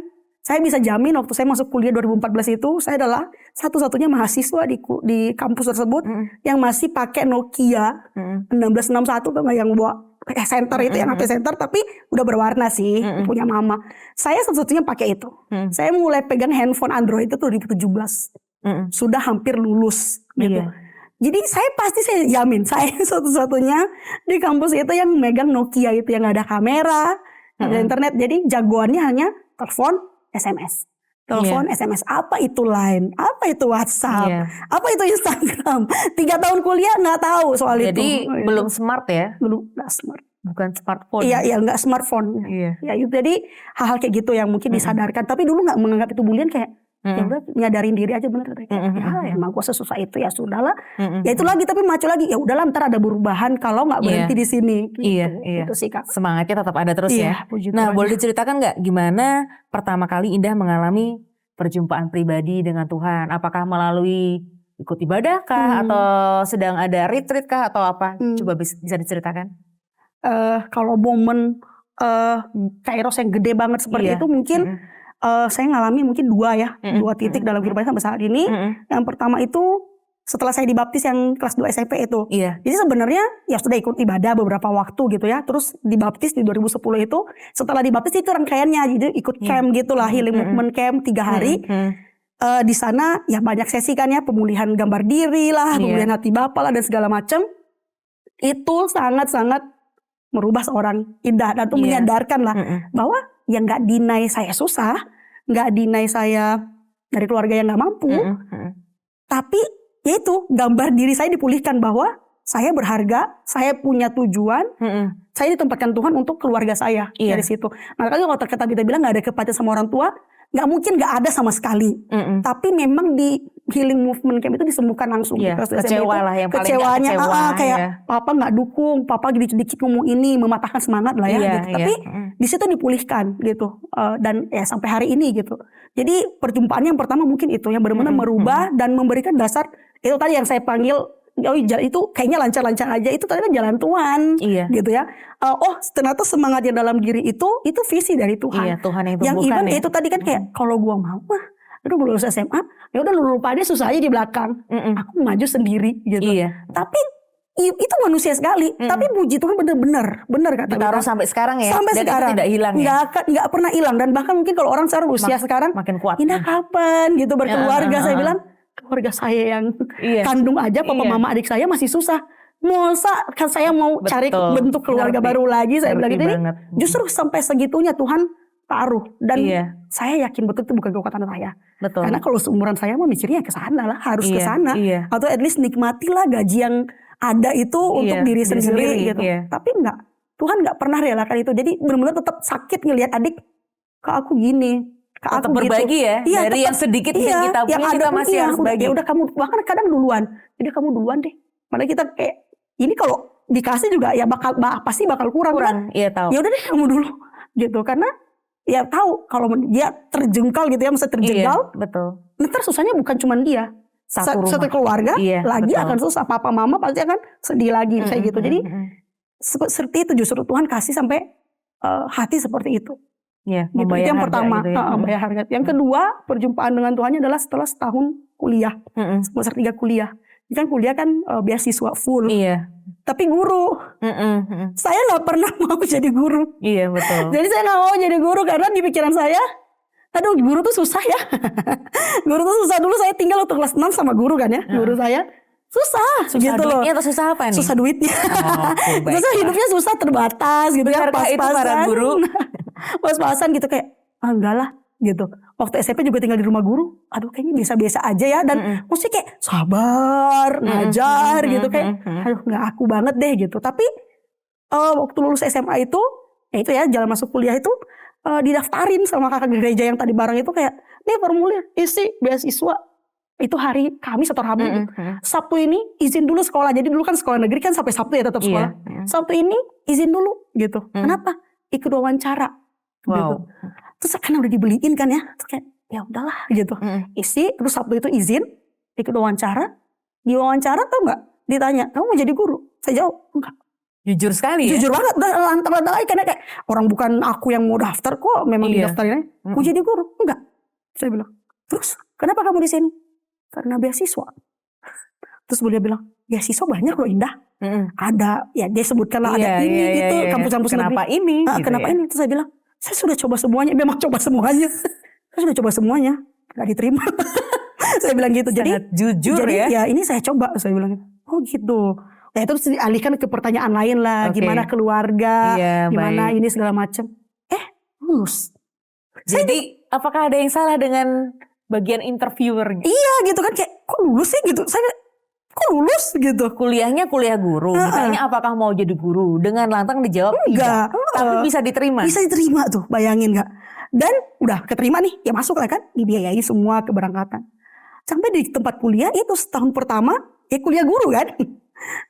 saya bisa jamin waktu saya masuk kuliah 2014 itu saya adalah satu-satunya mahasiswa di kampus tersebut yang masih pakai Nokia 1661 yang bawa center itu, yang HP center tapi udah berwarna sih, punya mama. Saya satu-satunya pakai itu. Saya mulai pegang handphone Android itu 2017. Sudah hampir lulus gitu. Jadi saya jamin saya satu-satunya di kampus itu yang megang Nokia itu, yang gak ada kamera, gak ada internet. Jadi jagoannya hanya telepon, SMS. Telepon, SMS. Apa itu Line? Apa itu WhatsApp? Apa itu Instagram? 3 tahun kuliah nggak tahu soal itu. Jadi belum smart ya? Belum, nggak smart. Bukan smartphone. Iya, nggak smartphone. Ya, jadi hal-hal kayak gitu yang mungkin disadarkan. Tapi dulu nggak menganggap itu bulian, kayak ya udah nyadarin diri aja bener. Ya emang gue sesusah itu, ya sudahlah. Ya itu lagi, tapi maco lagi. Ya udahlah, ntar ada perubahan kalau nggak berhenti di sini. Gitu. Itu sih Kak. Semangatnya tetap ada terus ya. Nah, boleh diceritakan nggak gimana pertama kali Indah mengalami perjumpaan pribadi dengan Tuhan? Apakah melalui ikut ibadah kah, atau sedang ada retreat kah, atau apa? Coba bisa diceritakan. Kalau momen kairos yang gede banget seperti itu mungkin saya ngalami mungkin 2 titik dalam kehidupan sampai saat ini. Yang pertama itu setelah saya dibaptis yang kelas 2 SMP itu. Jadi sebenarnya ya sudah ikut ibadah beberapa waktu gitu ya. Terus dibaptis di 2010 itu. Setelah dibaptis itu rangkaiannya, jadi ikut camp gitulah, healing movement camp 3 hari. Di sana ya banyak sesi kan ya, pemulihan gambar diri lah, pemulihan hati Bapa lah dan segala macam. Itu sangat-sangat merubah seorang Indah, dan itu menyadarkan lah bahwa ya nggak deny saya susah, nggak deny saya dari keluarga yang nggak mampu, tapi ya itu gambar diri saya dipulihkan bahwa saya berharga, saya punya tujuan, saya ditempatkan Tuhan untuk keluarga saya dari situ. Makanya kalau terkata kita bilang nggak ada kepastian sama orang tua, nggak mungkin nggak ada sama sekali. Tapi memang di healing movement camp itu disembuhkan langsung. Kecewa lah, yang paling kecewanya kecewa, kayak papa nggak dukung, papa dikit-dikit ngomong ini, mematahkan semangat lah ya. Gitu. Tapi di situ dipulihkan gitu, dan ya sampai hari ini gitu. Jadi perjumpaannya yang pertama mungkin itu yang benar-benar merubah dan memberikan dasar itu tadi yang saya panggil. Oh itu kayaknya lancar-lancar aja, itu ternyata jalan Tuhan gitu ya. Oh ternyata semangat yang dalam diri itu visi dari Tuhan. Tuhan yang even itu tadi kan kayak kalau gua mau mah udah lulus SMA ya udah lulus pada susah aja di belakang, aku maju sendiri gitu. Tapi itu manusia sekali. Tapi puji Tuhan benar kata ditaruh sampai sekarang ya. Sampai dan sekarang tidak hilang ya. Nggak pernah hilang, dan bahkan mungkin kalau orang sekarang usia sekarang makin kuat. Indah kapan gitu berkeluarga, saya bilang keluarga saya yang kandung aja papa mama adik saya masih susah. Masa kan saya mau cari bentuk keluarga baru lagi, saya bilang gitu. Ini justru sampai segitunya Tuhan taruh, dan saya yakin betul itu bukan kekuatan saya. Karena kalau seumuran saya mau mikirnya ke sana lah, harus ke sana. Atau at least nikmatilah gaji yang ada itu untuk diri sendiri gitu. Tapi enggak, Tuhan enggak pernah relakan itu. Jadi benar-benar tetap sakit ngelihat adik ke aku gini. Tetap berbagi gitu. Ya dari tetap, yang sedikit yang kita punya, kita masih harus bagi. Ya udah kamu, bahkan kadang duluan. Jadi kamu duluan deh. Padahal kita kayak ini kalau dikasih juga ya pasti bakal kurang. Kan? Iya tahu. Ya udah deh kamu dulu gitu, karena ya tahu kalau dia terjengkal gitu ya, masa terjengkal. Betul. Ntar susahnya bukan cuma dia. Satu keluarga lagi akan susah, papa mama pasti akan sedih lagi kayak gitu. Jadi seperti itu justru Tuhan kasih sampai hati seperti itu. Gitu. Itu yang pertama, gitu ya. Bayar harga. Yang kedua, perjumpaan dengan Tuhannya adalah setelah setahun kuliah, semester 3 kuliah. Ini kan kuliah kan beasiswa full, tapi guru. Saya nggak pernah mau jadi guru. Betul. Jadi saya nggak mau jadi guru karena di pikiran saya, aduh guru tuh susah ya. Guru tuh susah. Dulu saya tinggal waktu kelas 6 sama guru kan ya, guru saya. susah Susah gitu loh. duitnya atau susah apa nih? Susah duitnya. Oke, baiklah. Susah hidupnya susah terbatas gitu ya. Benarkah itu para guru? Pas-pasan gitu kayak enggak lah gitu. Waktu SMP juga tinggal di rumah guru. Aduh kayaknya biasa-biasa aja ya. Dan mesti kayak sabar, ngajar gitu. Kayak aduh gak aku banget deh gitu. Tapi waktu lulus SMA itu, ya itu ya jalan masuk kuliah itu didaftarin sama kakak gereja yang tadi bareng itu kayak, nih formulir isi beasiswa. Itu hari Kamis atau Rabu. Sabtu ini izin dulu sekolah. Jadi dulu kan sekolah negeri kan sampai Sabtu ya tetap sekolah. Sabtu ini izin dulu gitu. Kenapa? Ikut wawancara. Wow. Gitu. Terus kan udah dibeliin kan ya. Terus kayak ya udahlah gitu. Isi terus Sabtu itu izin ikut wawancara. Di wawancara tau nggak? Ditanya, kamu mau jadi guru? Saya jawab enggak. Jujur sekali ya? Jujur banget, lantang-lantang aja karena kayak orang bukan aku yang mau daftar kok, memang didaftarin aja. Mau jadi guru? Enggak. Saya bilang. Terus kenapa kamu di sini? Karena beasiswa. Terus beliau bilang, beasiswa banyak loh Indah. Ada, ya dia sebutkan lah ada ini itu kampus-kampus kenapa negeri. ini? Nah, gitu kenapa ya? ini? Terus saya bilang, saya sudah coba semuanya. Memang coba semuanya. Saya sudah coba semuanya, nggak diterima. Saya bilang gitu. Sangat jujur jadi, ya. ini saya coba. Saya bilang, oh gitu. Ya itu terus dialihkan ke pertanyaan lain lah. Gimana keluarga, gimana ini segala macam. Lulus. Jadi apakah ada yang salah dengan bagian interviewer? Iya gitu kan, kayak kok lulus sih gitu. Saya kok lulus gitu. Kuliahnya kuliah guru. Ditanya apakah mau jadi guru. Dengan lantang dijawab tidak. Tapi bisa diterima. Bisa diterima tuh, bayangin gak. Dan udah keterima nih, ya masuk lah kan. Dibiayai semua keberangkatan. Sampai di tempat kuliah itu setahun pertama, ya kuliah guru kan.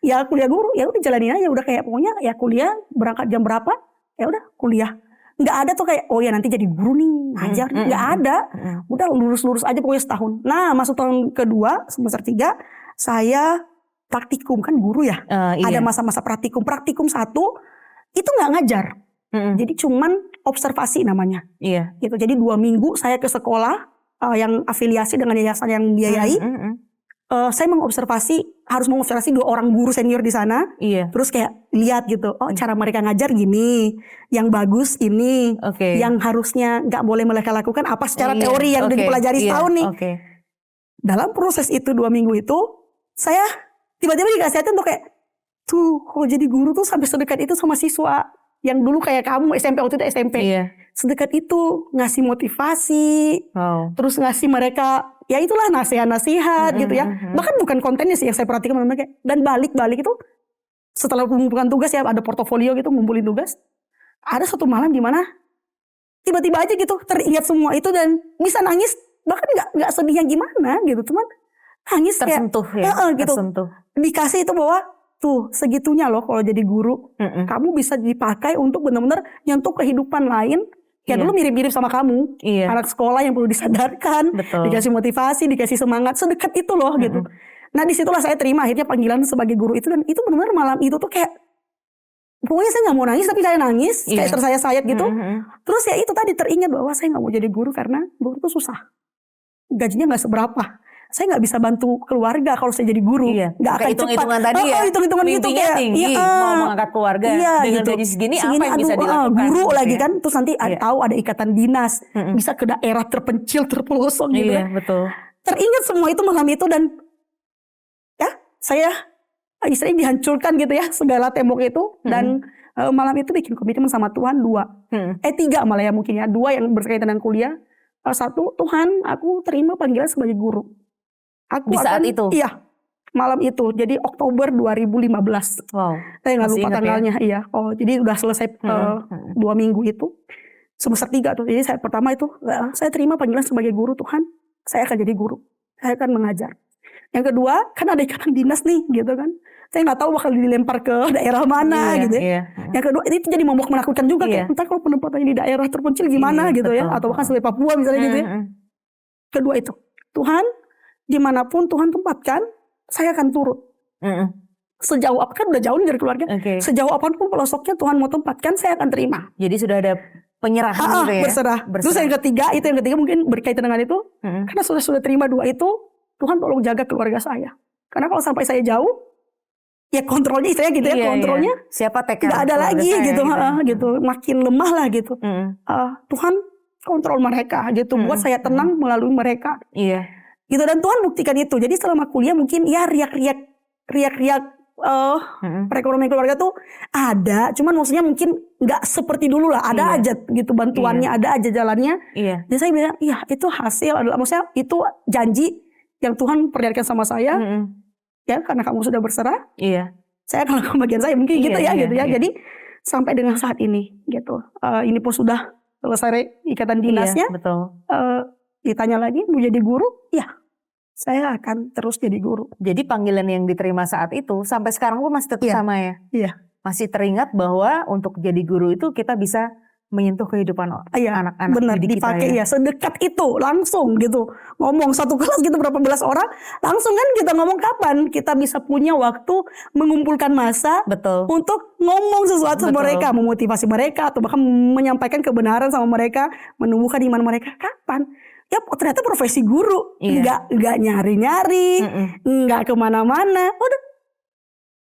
Ya kuliah guru, ya udah jalanin aja. Udah kayak pokoknya ya kuliah berangkat jam berapa, ya udah kuliah. Nggak ada tuh kayak, oh ya nanti jadi guru nih, ngajar. Nggak ada. Udah lurus-lurus aja pokoknya setahun. Nah masuk tahun kedua, semester 3, saya praktikum. Kan guru ya. Ada masa-masa praktikum. Praktikum 1, itu nggak ngajar. Jadi cuman observasi namanya. Iya. Gitu. Jadi 2 minggu saya ke sekolah, yang afiliasi dengan yayasan yang biayai. Saya harus mengobservasi 2 orang guru senior di sana. Terus kayak lihat gitu, oh cara mereka ngajar gini, yang bagus ini, yang harusnya nggak boleh mereka lakukan apa secara teori yang udah dipelajari setahun nih. Dalam proses itu 2 minggu itu, saya tiba-tiba dikasih hati untuk kayak, tuh kok jadi guru tuh sampai sedekat itu sama siswa. Yang dulu kayak kamu SMP, waktu itu SMP. Sedekat itu ngasih motivasi, terus ngasih mereka ya itulah nasihat-nasihat gitu ya. Bahkan bukan kontennya sih yang saya perhatikan mereka. Dan balik-balik itu setelah mengumpulkan tugas ya, ada portofolio gitu, ngumpulin tugas. Ada satu malam di mana tiba-tiba aja gitu teringat semua itu dan bisa nangis, bahkan nggak sedih yang gimana gitu, cuman nangis tersentuh kayak, ya, gitu. Tersentuh. Dikasih itu bahwa tuh segitunya loh kalau jadi guru, kamu bisa dipakai untuk benar-benar nyentuh kehidupan lain. Ya dulu mirip-mirip sama kamu, anak sekolah yang perlu disadarkan, dikasih motivasi, dikasih semangat, sedekat itu loh gitu. Nah disitulah saya terima akhirnya panggilan sebagai guru itu, dan itu benar-benar malam itu tuh kayak, pokoknya saya nggak mau nangis tapi saya nangis, kayak tersayat-sayat gitu. Terus ya itu tadi teringat bahwa saya nggak mau jadi guru karena guru itu susah, gajinya nggak seberapa. Saya nggak bisa bantu keluarga kalau saya jadi guru. Nggak akan hitung-hitungan cepat. tadi ya. Hitung-hitungan gitu kayak tinggi, mau mengangkat keluarga dengan gaji segini apa yang bisa dilakukan? Guru gitu lagi ya? kan, terus nanti tahu ada ikatan dinas, bisa ke daerah terpencil, terpelosok gitu. Iya betul. Teringat semua itu malam itu dan ya saya istilahnya dihancurkan gitu ya segala tembok itu dan malam itu bikin komitmen sama Tuhan 2, 3 malah ya mungkin ya, 2 yang berkaitan dengan kuliah. 1, Tuhan aku terima panggilan sebagai guru. Di saat itu? Iya, malam itu. Jadi Oktober 2015. Wow. Saya nggak lupa tanggalnya. Ya? Iya. Oh, jadi udah selesai 2 minggu itu. Semester 3 tuh. Jadi saya pertama itu, saya terima panggilan sebagai guru Tuhan. Saya akan jadi guru. Saya akan mengajar. Yang kedua, kan ada ikatan dinas nih, gitu kan. Saya nggak tahu bakal dilempar ke daerah mana, gitu ya. Yang kedua, itu jadi momok menakutkan juga. Kayak, entah kalau penempatannya di daerah terpencil gimana, gitu ya. Atau bahkan sampai Papua misalnya gitu ya. Kedua itu, Tuhan, dimanapun Tuhan tempatkan, saya akan turut. Sejauh apa, kan udah jauh nih dari keluarga. Sejauh apapun pelosoknya Tuhan mau tempatkan, saya akan terima. Jadi sudah ada penyerahan gitu ya. Berserah. Terus yang ketiga mungkin berkaitan dengan itu. Karena sudah terima 2 itu, Tuhan tolong jaga keluarga saya. Karena kalau sampai saya jauh, ya kontrolnya istilahnya gitu ya, kontrolnya siapa TK nggak ada lagi gitu, gitu. Makin lemah lah gitu. Tuhan kontrol mereka gitu, buat saya tenang melalui mereka. Gitu, dan Tuhan buktikan itu. Jadi selama kuliah mungkin ya riak-riak riak-riak Mm-mm. perekonomian keluarga tuh ada, cuman maksudnya mungkin nggak seperti dulu lah, ada Iya. aja gitu bantuannya, ada aja jalannya. Iya. Jadi saya bilang, iya itu hasil adalah, maksudnya itu janji yang Tuhan perlihatkan sama saya, Mm-mm. ya karena kamu sudah berserah, Iya. saya akan lakukan bagian saya, mungkin Iya, gitu ya, iya, gitu ya. iya. Jadi sampai dengan saat ini, gitu. Ini pun sudah selesai ikatan dinasnya. Iya, betul. Ditanya lagi mau jadi guru, ya saya akan terus jadi guru. Jadi panggilan yang diterima saat itu sampai sekarang pun masih tetap Iya. sama ya? Iya. Masih teringat bahwa untuk jadi guru itu kita bisa menyentuh kehidupan Iya, anak-anak benar didik kita dipakai ya? ya, sedekat itu langsung gitu. Ngomong satu kelas gitu berapa belas orang, langsung kan kita ngomong kapan kita bisa punya waktu mengumpulkan massa Betul. untuk ngomong sesuatu sama Betul. mereka, memotivasi mereka atau bahkan menyampaikan kebenaran sama mereka, menumbuhkan iman mereka. Kapan? Ya ternyata profesi guru, Iya. nggak nyari-nyari, Mm-mm. nggak kemana-mana. Udah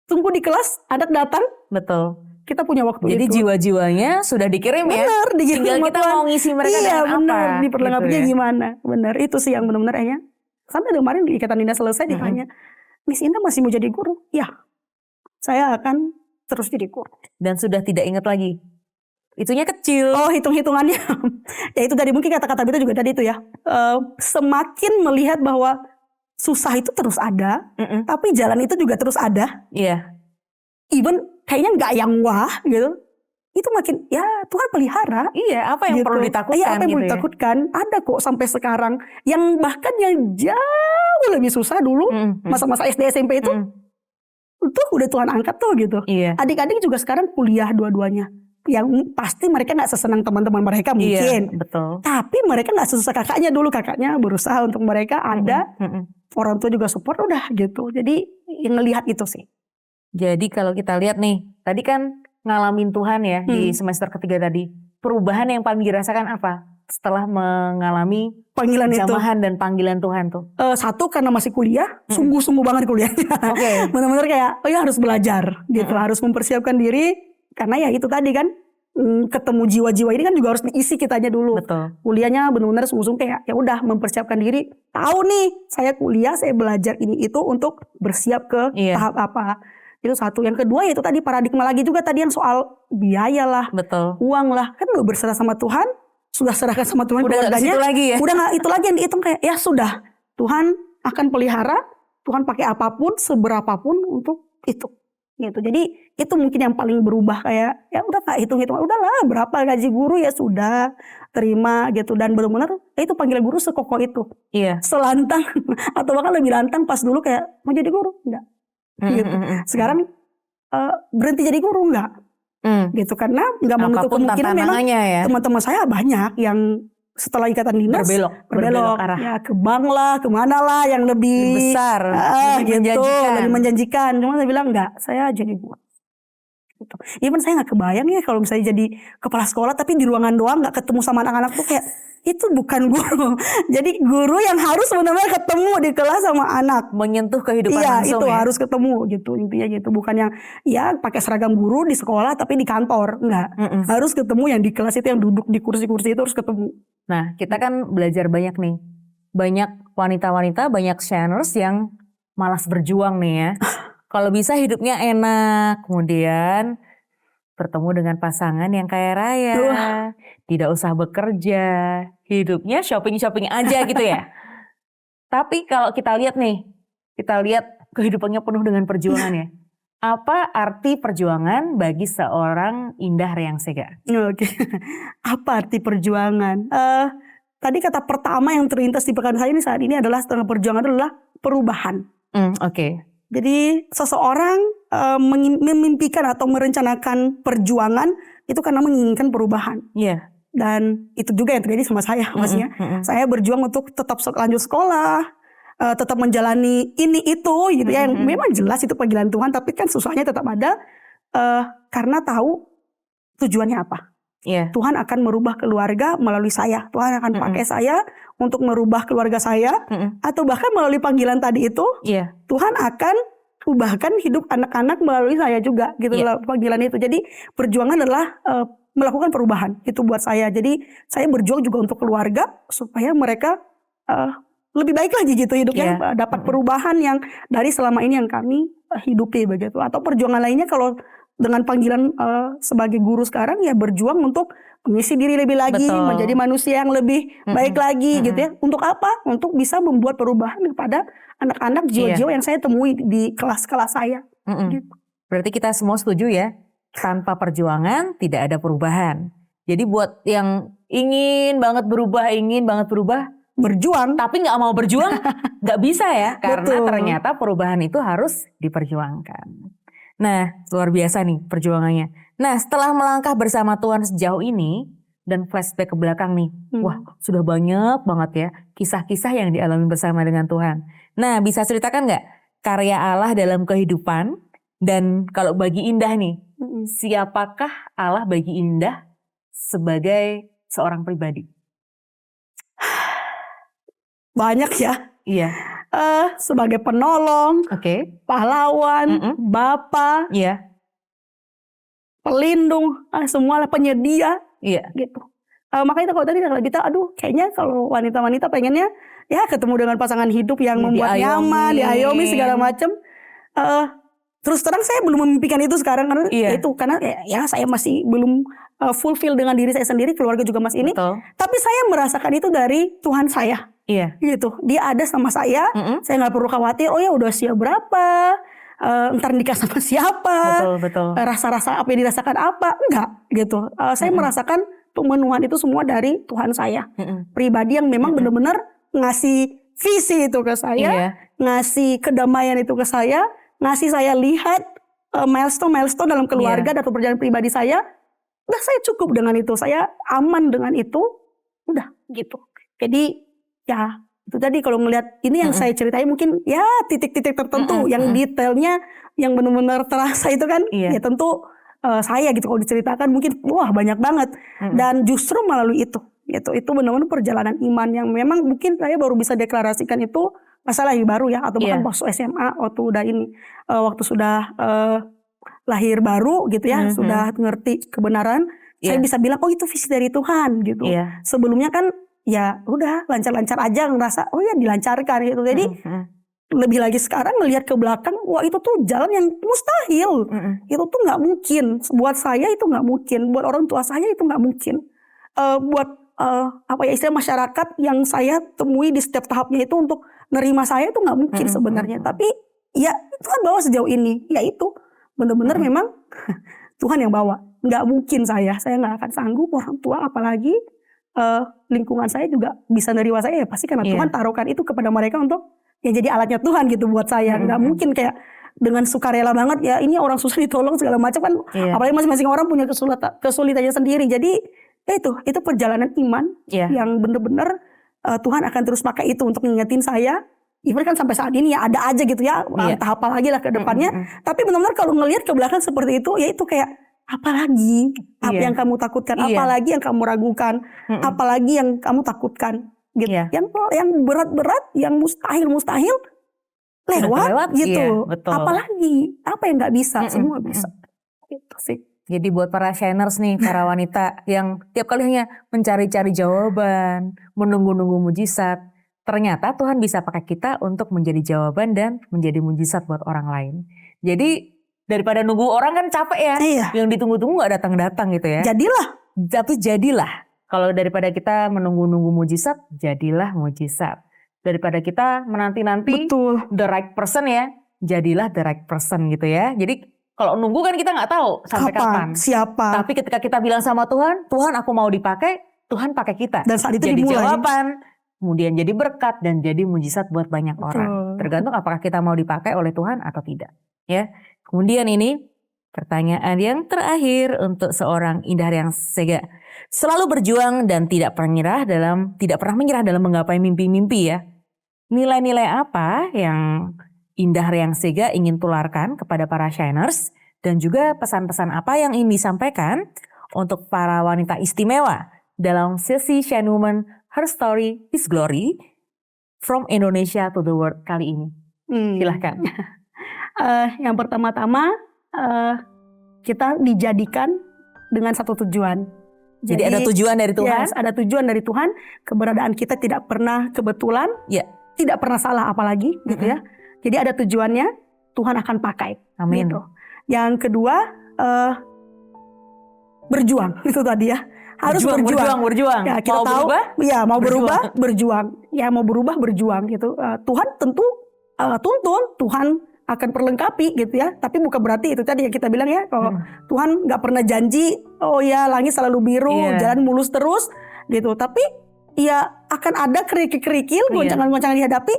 tunggu di kelas, adat datang, Betul. kita punya waktu Jadi itu. jiwa-jiwanya sudah dikirim ya? Bener, Tinggal kita mau ngisi mereka iya, dengan bener, apa? diperlengkapinya gitu ya? gimana. Bener, itu sih yang benar-benar kayaknya. Sampai kemarin di ikatan dinas selesai ditanya, Miss Indah masih mau jadi guru? Ya, saya akan terus jadi guru. Dan sudah tidak ingat lagi. Itunya kecil. Oh, hitung-hitungannya. Ya itu tadi mungkin kata-kata itu juga tadi itu ya. Semakin melihat bahwa susah itu terus ada, Mm-mm. tapi jalan itu juga terus ada. Iya. Even kayaknya nggak yang wah gitu. Itu makin ya Tuhan pelihara. Iya, apa yang perlu ditakutkan Iya, apa yang gitu perlu ya? ditakutkan? Ada kok sampai sekarang. Yang bahkan yang jauh lebih susah dulu, Mm-mm. masa-masa SD SMP itu, itu udah Tuhan angkat tuh gitu. Iya. Adik-adik juga sekarang kuliah dua-duanya. Yang pasti mereka gak sesenang teman-teman mereka Iya, mungkin. betul. Tapi mereka gak sesusah kakaknya dulu. Kakaknya berusaha untuk mereka ada. Mm-mm. Orang tua juga support udah gitu. Jadi yang ngelihat itu sih. Jadi kalau kita lihat nih, tadi kan ngalamin Tuhan ya di semester ketiga tadi. Perubahan yang paling dirasakan apa? Setelah mengalami Panggilan itu. jamahan dan panggilan Tuhan tuh. Satu karena masih kuliah, sungguh-sungguh banget kuliahnya. Oke. Benar-benar kayak, oh ya harus belajar gitu, harus mempersiapkan diri. Karena ya itu tadi kan, ketemu jiwa-jiwa ini kan juga harus diisi kitanya dulu. Betul. Kuliahnya benar-benar sungguh-sungguh kayak, ya udah mempersiapkan diri. Tahu nih, saya kuliah, saya belajar ini itu untuk bersiap ke Iya. tahap apa. Itu satu. Yang kedua ya itu tadi paradigma lagi juga tadi yang soal biaya lah, Betul. uang lah. Kan udah berserah sama Tuhan, sudah serahkan sama Tuhan Udah nggak ke keluarganya. situ lagi ya? Udah gak itu lagi yang dihitung kayak ya sudah Tuhan akan pelihara, Tuhan pakai apapun seberapapun untuk itu gitu. Jadi itu mungkin yang paling berubah kayak ya udah gak hitung-hitung, udahlah berapa gaji guru ya sudah terima gitu. Dan benar-benar ya itu panggilan guru sekokoh itu, Iya. selantang atau bahkan lebih lantang pas dulu kayak mau jadi guru enggak gitu. Sekarang berhenti jadi guru enggak gitu, karena nggak menutup Apapun kemungkinan memang tantangannya ya. teman-teman saya banyak yang setelah ikatan dinas Berbelok arah. ya ke bank lah, kemana lah yang lebih besar, lebih gitu, menjanjikan. lebih menjanjikan. Cuma saya bilang enggak, saya jadi guru. Gitu. Even saya nggak kebayang ya kalau misalnya jadi kepala sekolah tapi di ruangan doang nggak ketemu sama anak-anak tuh kayak itu bukan guru. Jadi guru yang harus benar-benar ketemu di kelas sama anak. Menyentuh kehidupan Iya, langsung itu ya. harus ketemu gitu intinya gitu. Bukan yang ya pakai seragam guru di sekolah tapi di kantor, enggak. Harus ketemu yang di kelas itu, yang duduk di kursi-kursi itu harus ketemu. Nah, kita kan belajar banyak nih. Banyak wanita-wanita, banyak shiners yang malas berjuang nih ya. Kalau bisa hidupnya enak, kemudian bertemu dengan pasangan yang kaya raya, tidak usah bekerja, hidupnya shopping-shopping aja gitu ya. Tapi kalau kita lihat nih, kita lihat kehidupannya penuh dengan perjuangan ya. Apa arti perjuangan bagi seorang Indah Reangsega? Oke. Apa arti perjuangan? Tadi kata pertama yang terlintas di pikiran saya ini saat ini adalah setengah perjuangan adalah perubahan. Oke. Jadi seseorang memimpikan atau merencanakan perjuangan itu karena menginginkan perubahan. Iya. Dan itu juga yang terjadi sama saya, maksudnya. Saya berjuang untuk tetap lanjut sekolah, tetap menjalani ini itu gitu ya. Memang jelas itu panggilan Tuhan, tapi kan susahnya tetap ada karena tahu tujuannya apa. Iya. Tuhan akan merubah keluarga melalui saya. Tuhan akan pakai saya untuk merubah keluarga saya, atau bahkan melalui panggilan tadi itu, Tuhan akan ubahkan hidup anak-anak melalui saya juga gitu panggilan itu. Jadi perjuangan adalah melakukan perubahan itu buat saya. Jadi saya berjuang juga untuk keluarga supaya mereka lebih baik lagi gitu hidupnya, dapat perubahan yang dari selama ini yang kami hidupi begitu. Atau perjuangan lainnya kalau dengan panggilan sebagai guru sekarang ya berjuang untuk mengisi diri lebih lagi, Betul. menjadi manusia yang lebih baik lagi gitu ya. Untuk apa? Untuk bisa membuat perubahan kepada anak-anak jiwa-jiwa yang saya temui di kelas-kelas saya. Gitu. Berarti kita semua setuju ya, tanpa perjuangan tidak ada perubahan. Jadi buat yang ingin banget berubah, Berjuang. tapi nggak mau berjuang, nggak bisa ya. Karena Betul. ternyata perubahan itu harus diperjuangkan. Nah, luar biasa nih perjuangannya. Nah, setelah melangkah bersama Tuhan sejauh ini, dan flashback ke belakang nih, wah sudah banyak banget ya kisah-kisah yang dialami bersama dengan Tuhan. Nah, bisa ceritakan nggak karya Allah dalam kehidupan? Dan kalau bagi Indah nih, siapakah Allah bagi Indah sebagai seorang pribadi? Banyak ya. Iya. Sebagai penolong, Oke. pahlawan, bapa, Iya. pelindung, semua penyedia. Iya. Gitu. Makanya kalau tadi kita kayaknya kalau wanita-wanita pengennya ya ketemu dengan pasangan hidup yang membuat nyaman, diayomi segala macam. Terus terang saya belum memimpikan itu sekarang karena karena saya masih belum fulfill dengan diri saya sendiri, keluarga juga masih ini. Betul. Tapi saya merasakan itu dari Tuhan saya. Iya. Gitu. Dia ada sama saya nggak perlu khawatir. Oh ya udah siap berapa? Ntar nikah sama siapa? Betul. Rasa-rasa apa yang dirasakan apa? Enggak gitu. Saya merasakan pemenuhan itu semua dari Tuhan saya. Pribadi yang memang benar-benar ngasih visi itu ke saya, ngasih kedamaian itu ke saya, ngasih saya lihat milestone dalam keluarga dan perjalanan pribadi saya. Udah saya cukup dengan itu, saya aman dengan itu, udah gitu. Jadi ya itu tadi kalau ngelihat ini yang saya ceritain mungkin ya titik-titik tertentu yang detailnya yang benar-benar terasa itu kan ya tentu saya gitu kalau diceritakan mungkin wah banyak banget dan justru melalui itu benar-benar perjalanan iman yang memang mungkin saya baru bisa deklarasikan itu masalah yang baru ya atau bahkan waktu SMA waktu udah ini waktu sudah lahir baru gitu ya sudah ngerti kebenaran saya bisa bilang oh itu visi dari Tuhan gitu. Sebelumnya kan ya udah lancar-lancar aja ngerasa oh ya dilancarkan gitu. Jadi lebih lagi sekarang ngelihat ke belakang wah itu tuh jalan yang mustahil. Itu tuh nggak mungkin. Buat saya itu nggak mungkin. Buat orang tua saya itu nggak mungkin. Buat istilah masyarakat yang saya temui di setiap tahapnya itu untuk nerima saya itu nggak mungkin sebenarnya. Tapi ya Tuhan bawa sejauh ini. Ya itu benar-benar memang Tuhan yang bawa. Nggak mungkin saya nggak akan sanggup orang tua apalagi lingkungan saya juga bisa nerima saya ya pasti karena Tuhan taruhkan itu kepada mereka untuk ya jadi alatnya Tuhan gitu buat saya. Nggak mungkin kayak dengan sukarela banget ya ini orang susah ditolong segala macam kan apalagi masing-masing orang punya kesulitannya sendiri. Jadi ya itu perjalanan iman yang benar-benar Tuhan akan terus pakai itu untuk ngingetin saya. Even kan sampai saat ini ya ada aja gitu ya entah apa lagi lah ke depannya. Tapi benar-benar kalau ngelihat ke belakang seperti itu ya itu kayak apalagi apa yang kamu takutkan, apalagi yang kamu ragukan, apalagi yang kamu takutkan, gitu. Yang berat-berat, yang mustahil lewat gitu. Apalagi apa yang nggak bisa, semua bisa. Gitu sih. Jadi buat para shiners nih, para wanita yang tiap kali hanya mencari-cari jawaban, menunggu-nunggu mujizat, ternyata Tuhan bisa pakai kita untuk menjadi jawaban dan menjadi mujizat buat orang lain. Jadi daripada nunggu orang kan capek ya. Yang ditunggu-tunggu gak datang-datang gitu ya. Jadilah. Kalau daripada kita menunggu-nunggu mujizat, jadilah mujizat. Daripada kita menanti-nanti the right person ya, jadilah the right person gitu ya. Jadi kalau nunggu kan kita gak tahu sampai kapan. Siapa. Tapi ketika kita bilang sama Tuhan, Tuhan aku mau dipakai, Tuhan pakai kita. Dan saat itu jadi dimulai. Jawaban, kemudian jadi berkat dan jadi mujizat buat banyak orang. Tergantung apakah kita mau dipakai oleh Tuhan atau tidak. Ya. Kemudian ini pertanyaan yang terakhir untuk seorang Indah Riang Sega. Selalu berjuang dan tidak pernah menyerah dalam menggapai mimpi-mimpi ya. Nilai-nilai apa yang Indah Riang Sega ingin tularkan kepada para shiners dan juga pesan-pesan apa yang ingin disampaikan untuk para wanita istimewa dalam sesi Shine Woman Her Story His Glory from Indonesia to the World kali ini. Silahkan. Yang pertama-tama kita dijadikan dengan satu tujuan. Jadi ada tujuan dari Tuhan? Yes, ada tujuan dari Tuhan. Keberadaan kita tidak pernah kebetulan, tidak pernah salah apalagi gitu ya. Jadi ada tujuannya. Tuhan akan pakai. Amin. Gitu. Yang kedua, berjuang. Itu tadi ya. Harus berjuang. Ya, kita mau tahu, berubah? ya mau berubah, berjuang. Ya mau berubah, berjuang gitu. Tuhan tentu tuntun, Tuhan akan perlengkapi gitu ya. Tapi bukan berarti itu tadi yang kita bilang ya, kalau Tuhan nggak pernah janji, oh ya langit selalu biru, jalan mulus terus gitu. Tapi ya akan ada kerikil-kerikil, goncangan-goncangan dihadapi,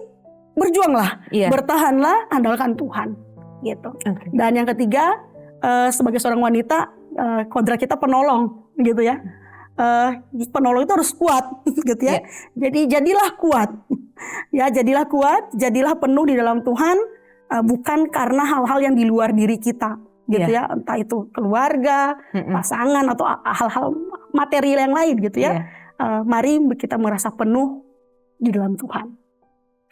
berjuanglah, bertahanlah, andalkan Tuhan gitu. Dan yang ketiga, sebagai seorang wanita, kodrat kita penolong gitu ya. Penolong itu harus kuat gitu ya. Jadi jadilah kuat. Ya, jadilah kuat, jadilah penuh di dalam Tuhan, bukan karena hal-hal yang di luar diri kita gitu ya. Entah itu keluarga, pasangan atau hal-hal material yang lain gitu ya. Mari kita merasa penuh di dalam Tuhan.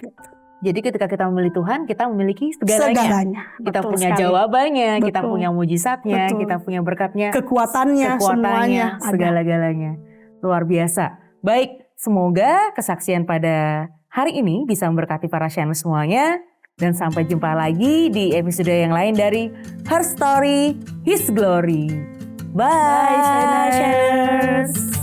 Gitu. Jadi ketika kita memilih Tuhan, kita memiliki segalanya. Kita Betul punya sekali. jawabannya, Betul. kita punya mujizatnya, Betul. kita punya berkatnya, Kekuatannya semuanya ada. segala-galanya. Luar biasa. Baik, semoga kesaksian pada hari ini bisa memberkati para shamer semuanya. Dan sampai jumpa lagi di episode yang lain dari Her Story, His Glory. Bye, Bye, Shiners.